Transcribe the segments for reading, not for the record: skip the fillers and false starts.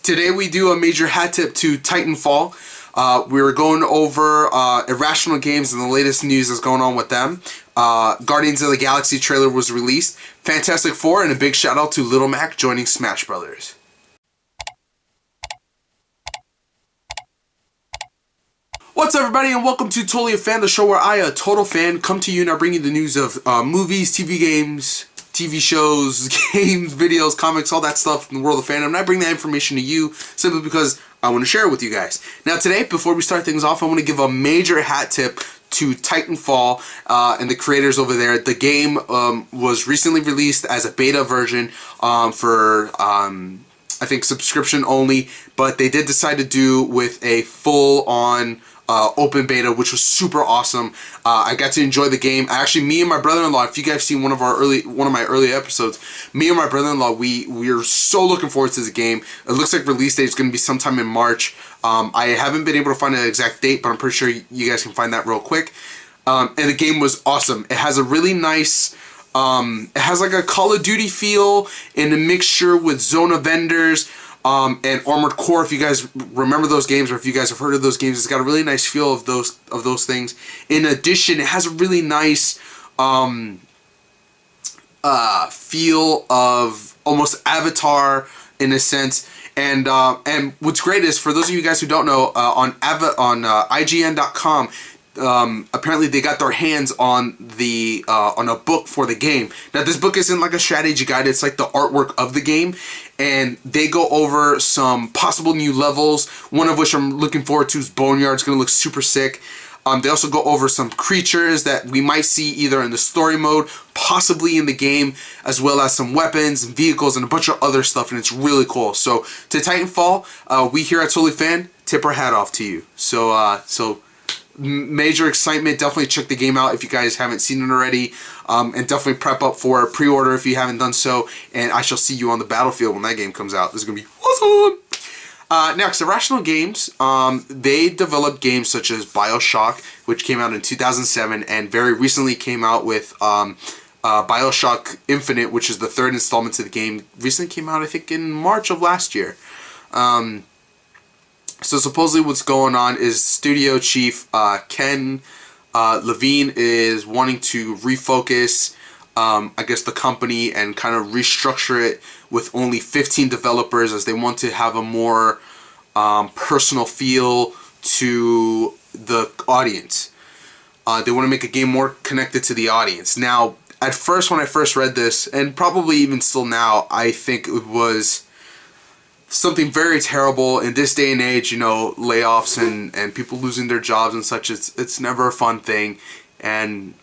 Today we do a major hat tip to Titanfall. We were going over Irrational Games and the latest news that's going on with them. Guardians of the Galaxy trailer was released. Fantastic Four, and a big shout out to Little Mac joining Smash Brothers. What's up, everybody, and welcome to Totally a Fan, the show where I, a total fan, come to you and I bring you the news of movies, TV games, TV shows, games, videos, comics, all that stuff in the world of fandom. And I bring that information to you simply because I want to share it with you guys. Now today, before we start things off, I want to give a major hat tip to Titanfall and the creators over there. The game was recently released as a beta version for I think subscription only, but they did decide to do with a full-on open beta, which was super awesome. I got to enjoy the game. Actually, me and my brother-in-law, if you guys seen one of my early episodes, me and my brother-in-law, we're so looking forward to the game. It looks like release date is going to be sometime in March. I haven't been able to find an exact date, but I'm pretty sure you guys can find that real quick. And the game was awesome. It has a really nice, it has like a Call of Duty feel in a mixture with Zone of Enders and Armored Core. If you guys remember those games, or if you guys have heard of those games, it's got a really nice feel of those things. In addition, it has a really nice feel of almost Avatar in a sense. And what's great is, for those of you guys who don't know, on IGN.com, apparently they got their hands on on a book for the game. Now this book isn't like a strategy guide, it's like the artwork of the game, and they go over some possible new levels, one of which I'm looking forward to is Boneyard. It's gonna look super sick. They also go over some creatures that we might see either in the story mode, possibly in the game, as well as some weapons and vehicles and a bunch of other stuff, and it's really cool. So to Titanfall, we here at Totally Fan tip our hat off to you. So major excitement. Definitely check the game out if you guys haven't seen it already, and definitely prep up for a pre-order if you haven't done so, and I shall see you on the battlefield when that game comes out. This is gonna be awesome. Next, Irrational Games. They developed games such as BioShock, which came out in 2007, and very recently came out with BioShock Infinite, which is the third installment to the game. Recently came out, I think, in March of last year. So supposedly what's going on is studio chief Ken Levine is wanting to refocus, I guess, the company and kind of restructure it with only 15 developers, as they want to have a more personal feel to the audience. They want to make a game more connected to the audience. Now, at first, when I first read this, and probably even still now, I think it was something very terrible in this day and age. You know, layoffs and people losing their jobs and such. It's never a fun thing, and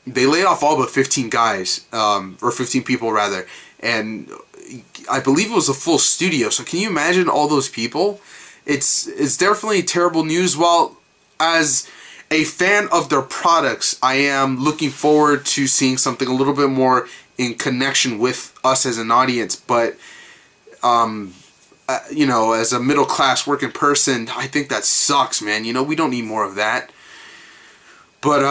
they laid off all but 15 guys, or 15 people rather, and I believe it was a full studio. So can you imagine all those people? It's definitely terrible news. While as a fan of their products, I am looking forward to seeing something a little bit more in connection with us as an audience, but you know, as a middle-class working person, I think that sucks, man. You know, we don't need more of that. But,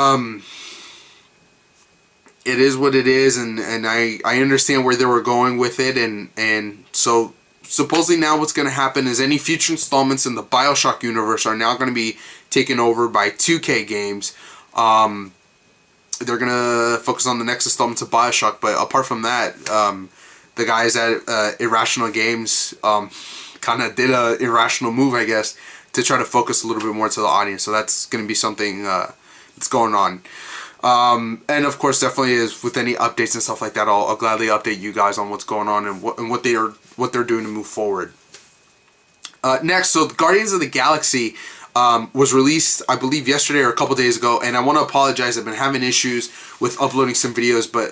it is what it is, and I understand where they were going with it, and so supposedly now what's going to happen is any future installments in the BioShock universe are now going to be taken over by 2K Games. They're going to focus on the next installments of BioShock, but apart from that, the guys at Irrational Games kind of did a irrational move, I guess, to try to focus a little bit more to the audience. So that's going to be something that's going on. And of course, definitely is with any updates and stuff like that, I'll gladly update you guys on what's going on and what they're doing to move forward. Next, so Guardians of the Galaxy was released, I believe, yesterday or a couple days ago, and I want to apologize. I've been having issues with uploading some videos, but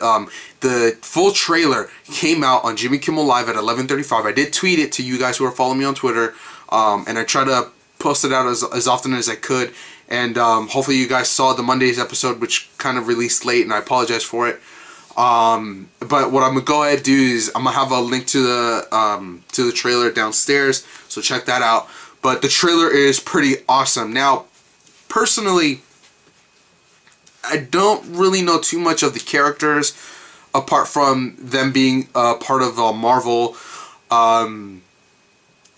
the full trailer came out on Jimmy Kimmel Live at 11:35. I did tweet it to you guys who are following me on Twitter, and I try to post it out as often as I could, and hopefully you guys saw the Monday's episode, which kind of released late, and I apologize for it. But what I'm gonna go ahead and do is I'm gonna have a link to the trailer downstairs, so check that out. But the trailer is pretty awesome. Now, personally, I don't really know too much of the characters apart from them being part of Marvel.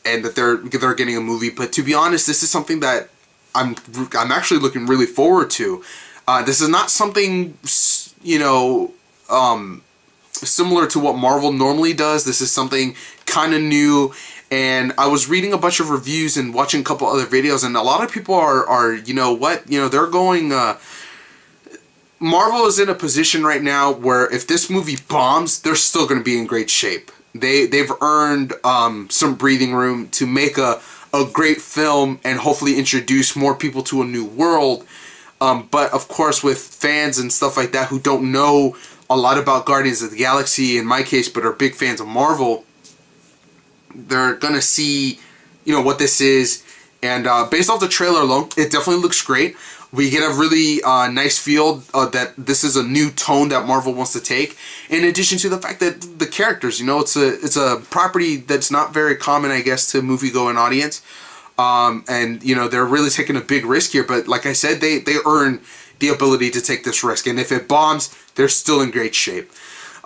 and that they're getting a movie. But to be honest, this is something that I'm actually looking really forward to. This is not something, you know, similar to what Marvel normally does. This is something kind of new. And I was reading a bunch of reviews and watching a couple other videos, and a lot of people are you know what, you know, they're going, Marvel is in a position right now where if this movie bombs, they're still going to be in great shape. They've earned some breathing room to make a great film and hopefully introduce more people to a new world. But of course, with fans and stuff like that who don't know a lot about Guardians of the Galaxy, in my case, but are big fans of Marvel, they're gonna see, you know, what this is. And based off the trailer alone, it definitely looks great. We get a really nice feel that this is a new tone that Marvel wants to take. In addition to the fact that the characters, you know, it's a property that's not very common, I guess, to movie-going audience. And you know, they're really taking a big risk here. But like I said, they earn the ability to take this risk. And if it bombs, they're still in great shape.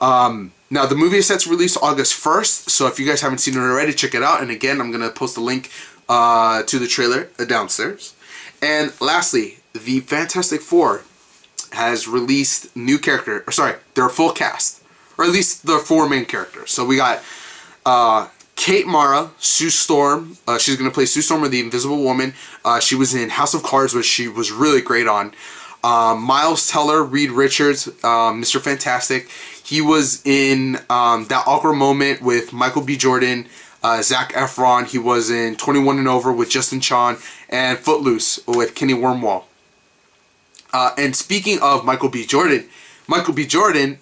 Now, the movie is set to release August 1st, so if you guys haven't seen it already, check it out. And again, I'm going to post a link to the trailer downstairs. And lastly, the Fantastic Four has released new character, or sorry, their full cast, or at least the 4 main characters. So we got Kate Mara, Sue Storm. She's going to play Sue Storm, or the Invisible Woman. She was in House of Cards, which she was really great on. Miles Teller, Reed Richards, Mr. Fantastic. He was in That Awkward Moment with Michael B. Jordan, Zac Efron. He was in 21 and Over with Justin Chon, and Footloose with Kenny Wormwall. And speaking of Michael B. Jordan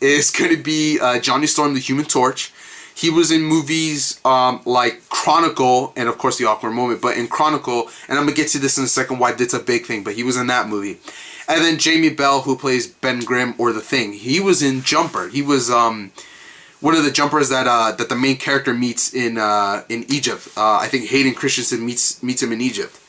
is going to be Johnny Storm, the Human Torch. He was in movies like Chronicle and, of course, The Awkward Moment. But in Chronicle, and I'm going to get to this in a second why that's a big thing, but he was in that movie. And then Jamie Bell, who plays Ben Grimm, or The Thing. He was in Jumper. He was one of the Jumpers that the main character meets in Egypt. I think Hayden Christensen meets him in Egypt.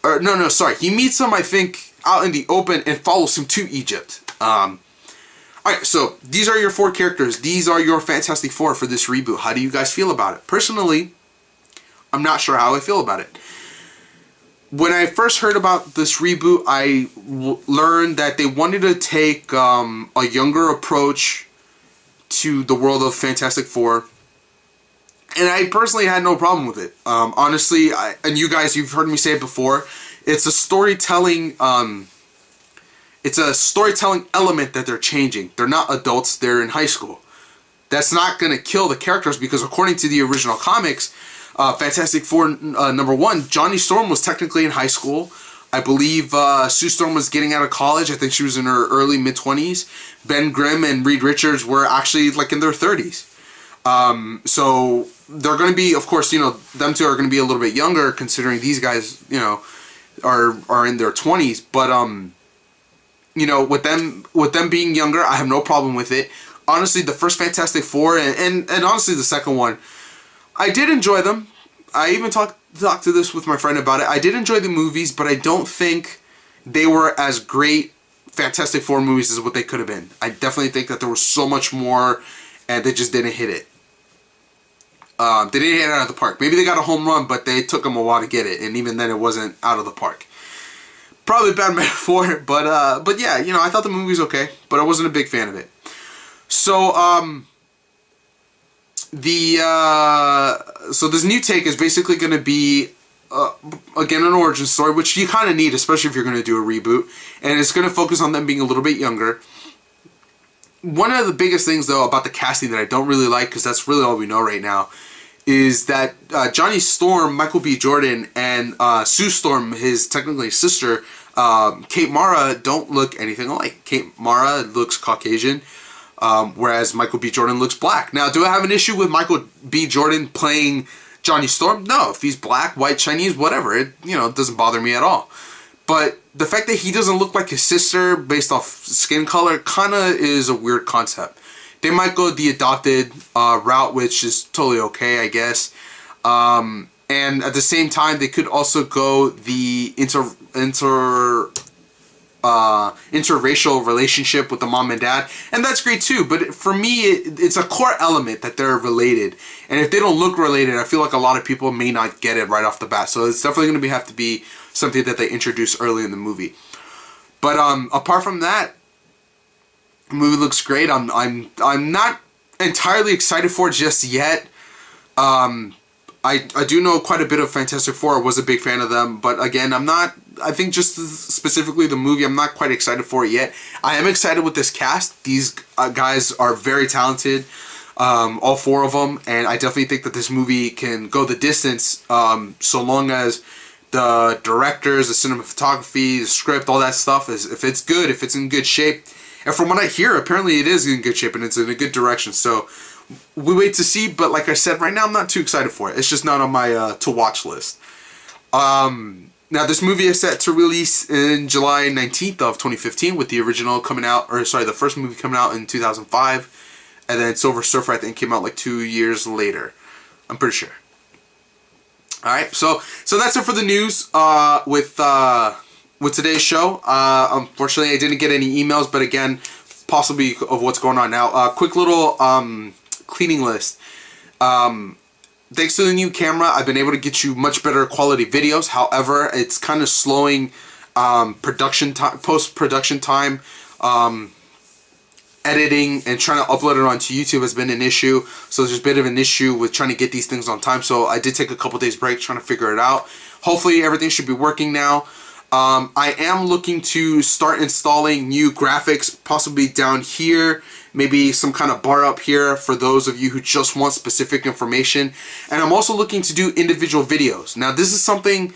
No, sorry. He meets him, I think, out in the open and follows him to Egypt. Alright, so these are your 4 characters. These are your Fantastic Four for this reboot. How do you guys feel about it? Personally, I'm not sure how I feel about it. When I first heard about this reboot, I learned that they wanted to take a younger approach to the world of Fantastic Four. And I personally had no problem with it. Honestly, and you guys, you've heard me say it before, it's a storytelling element that they're changing. They're not adults, they're in high school. That's not going to kill the characters, because according to the original comics, Fantastic Four number 1, Johnny Storm was technically in high school. I believe Sue Storm was getting out of college. I think she was in her early mid-20s. Ben Grimm and Reed Richards were actually like in their 30s. So they're going to be, of course, you know, them two are going to be a little bit younger, considering these guys, you know, are in their 20s. But you know, with them being younger, I have no problem with it. Honestly, the first Fantastic Four and honestly the second one, I did enjoy them. I even talked to this with my friend about it. I did enjoy the movies, but I don't think they were as great Fantastic Four movies as what they could have been. I definitely think that there was so much more, and they just didn't hit it. They didn't hit it out of the park. Maybe they got a home run, but they took them a while to get it, and even then it wasn't out of the park. Probably a bad metaphor, but yeah, you know, I thought the movie was okay, but I wasn't a big fan of it. So, so this new take is basically going to be, again, an origin story, which you kind of need, especially if you're going to do a reboot, and it's going to focus on them being a little bit younger. One of the biggest things, though, about the casting that I don't really like, because that's really all we know right now, is that Johnny Storm, Michael B. Jordan, and Sue Storm, his technically sister, Kate Mara, don't look anything alike. Kate Mara looks Caucasian, whereas Michael B. Jordan looks black. Now, do I have an issue with Michael B. Jordan playing Johnny Storm? No, if he's black, white, Chinese, whatever, it doesn't bother me at all. But the fact that he doesn't look like his sister based off skin color kind of is a weird concept. They might go the adopted route, which is totally okay, I guess. And at the same time, they could also go the interracial relationship with the mom and dad, and that's great too. But for me, it's a core element that they're related, and if they don't look related, I feel like a lot of people may not get it right off the bat. So it's definitely going to have to be something that they introduce early in the movie. But apart from that, the movie looks great. I'm not entirely excited for it just yet. I do know quite a bit of Fantastic Four. I was a big fan of them, but again, I'm not. I think just specifically the movie, I'm not quite excited for it yet. I am excited with this cast. These guys are very talented, all four of them, and I definitely think that this movie can go the distance, so long as the directors, the cinematography, the script, all that stuff if it's good, if it's in good shape. And from what I hear, apparently it is in good shape and it's in a good direction. So we wait to see, but like I said, right now I'm not too excited for it. It's just not on my to watch list. Now this movie is set to release in July 19th of 2015, with the original coming out, or sorry, the first movie coming out in 2005, and then Silver Surfer I think came out like 2 years later. I'm pretty sure. All right, so that's it for the news with today's show. Unfortunately, I didn't get any emails, but again, possibly of what's going on now. Quick little cleaning list. Thanks to the new camera, I've been able to get you much better quality videos. However, it's kind of slowing production time, post-production time. Editing and trying to upload it onto YouTube has been an issue. So there's a bit of an issue with trying to get these things on time. So I did take a couple days break trying to figure it out. Hopefully everything should be working now. I am looking to start installing new graphics, possibly down here, maybe some kind of bar up here for those of you who just want specific information. And I'm also looking to do individual videos. Now this is something,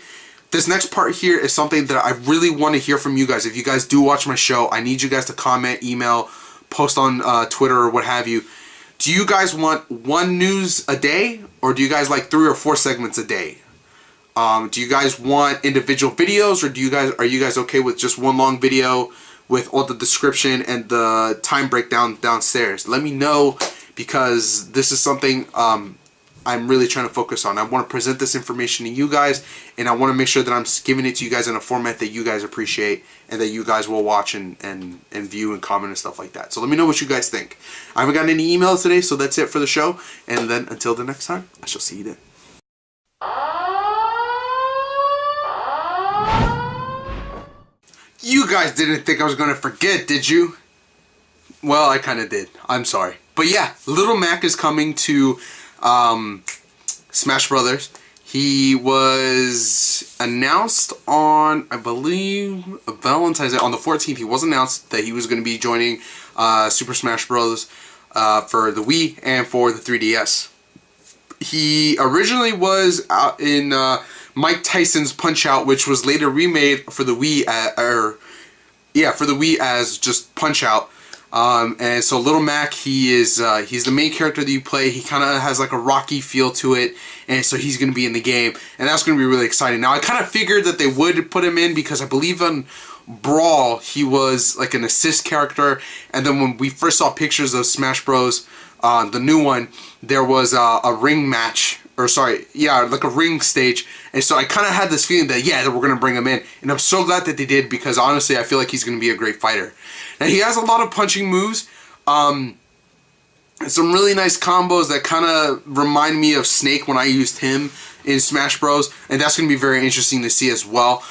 this next part here is something that I really want to hear from you guys. If you guys do watch my show, I need you guys to comment, email, post on Twitter or what have you. Do you guys want one news a day, or do you guys like 3 or 4 segments a day? Do you guys want individual videos, or are you guys okay with just one long video with all the description and the time breakdown downstairs? Let me know, because this is something I'm really trying to focus on. I want to present this information to you guys, and I want to make sure that I'm giving it to you guys in a format that you guys appreciate and that you guys will watch and view and comment and stuff like that. So let me know what you guys think. I haven't gotten any emails today, so that's it for the show. And then until the next time, I shall see you then. You guys didn't think I was going to forget, did you? Well, I kind of did. I'm sorry. But yeah, Little Mac is coming to Smash Brothers. He was announced on, I believe, Valentine's Day. On the 14th, he was announced that he was going to be joining Super Smash Bros. For the Wii and for the 3DS. He originally was out in Mike Tyson's Punch-Out!, which was later remade for the Wii, for the Wii as just Punch-Out!. And so Little Mac, he's the main character that you play. He kind of has like a Rocky feel to it, and so he's going to be in the game, and that's going to be really exciting. Now, I kind of figured that they would put him in because I believe on Brawl, he was like an assist character, and then when we first saw pictures of Smash Bros, the new one, there was a ring match, or sorry, yeah, like a ring stage, and so I kind of had this feeling that, yeah, that we're going to bring him in, and I'm so glad that they did, because honestly, I feel like he's going to be a great fighter. Now, he has a lot of punching moves, some really nice combos that kind of remind me of Snake when I used him in Smash Bros, and that's going to be very interesting to see as well.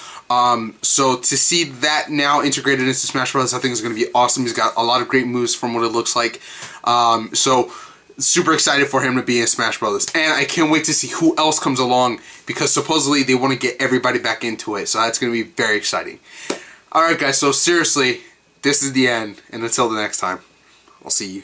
So to see that now integrated into Smash Bros, I think is going to be awesome. He's got a lot of great moves from what it looks like. So super excited for him to be in Smash Bros. And I can't wait to see who else comes along, because supposedly they want to get everybody back into it. So that's going to be very exciting. Alright guys, so seriously, this is the end. And until the next time, I'll see you.